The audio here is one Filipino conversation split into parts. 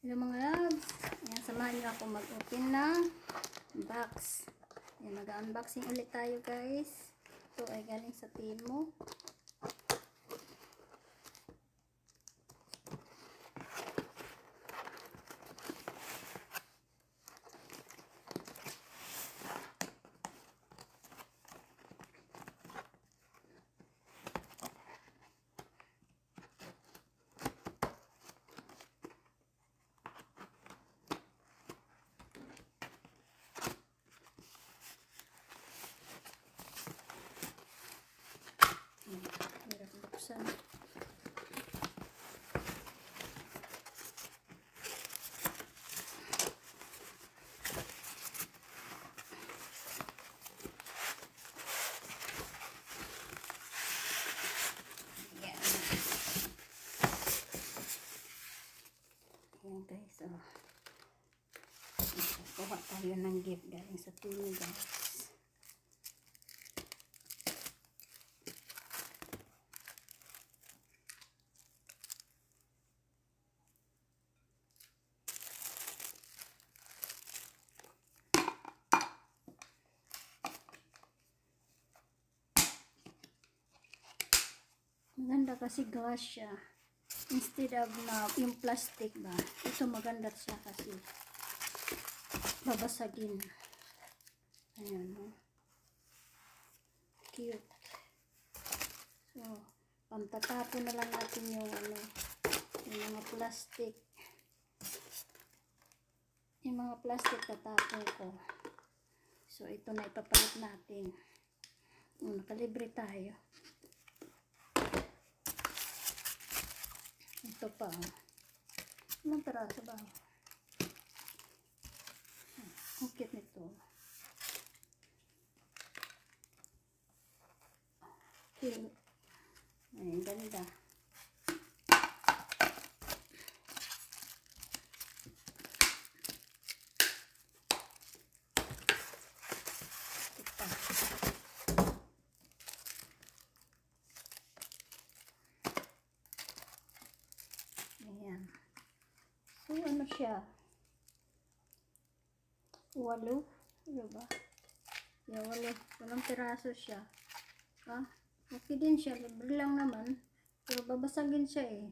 Hello mga loves. Ayan, samahan niyo ako mag-open ng box. Ayan, mag-unboxing ulit tayo guys. Ito ay galing sa Temu. Hirap buksan. Ayan guys, oh. Kuha tayo ng gift galing sa Temu guys. Maganda kasi glass siya. Instead of na yung plastic ba. Ito maganda siya kasi babasagin. Ayan, no? Cute. So, pamtatapon na lang natin yung ano, yung mga plastic. Yung mga plastic tatapon ko. So, ito na ipapalit natin. Nakalibre tayo. Ito pa. Ilang peraso ba? Ang cute nito. Okay. Ay, ganda. Ayan. So, ano siya? 8. Ano ba? Yeah, 8 piraso siya. Ah, okay din siya. Libre lang naman. Pero babasagin siya eh.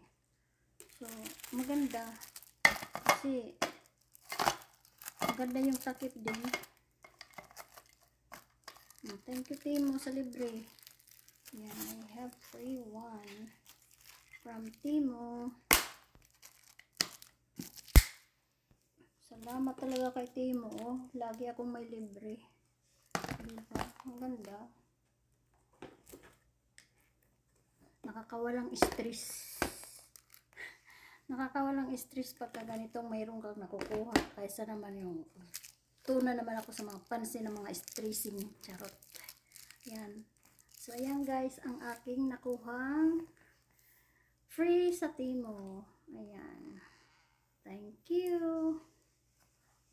So, maganda. Kasi, maganda yung takip din. Thank you Temu sa libre. Yan, I have free one from Temu. Salamat talaga kay Temu. Oh. Lagi akong may libre. Diba? Ang ganda. Nakakawalang stress. Nakakawalang stress pagka ganitong mayroong kang nakukuha. Kaysa naman yung tuna naman ako sa mga pansin ng mga stressing. Charot. Yan. So, ayan guys, ang aking nakuhang free sa Temu. Ayan. Thank you.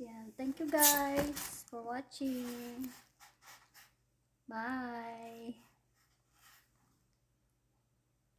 Yan. Thank you guys for watching. Bye.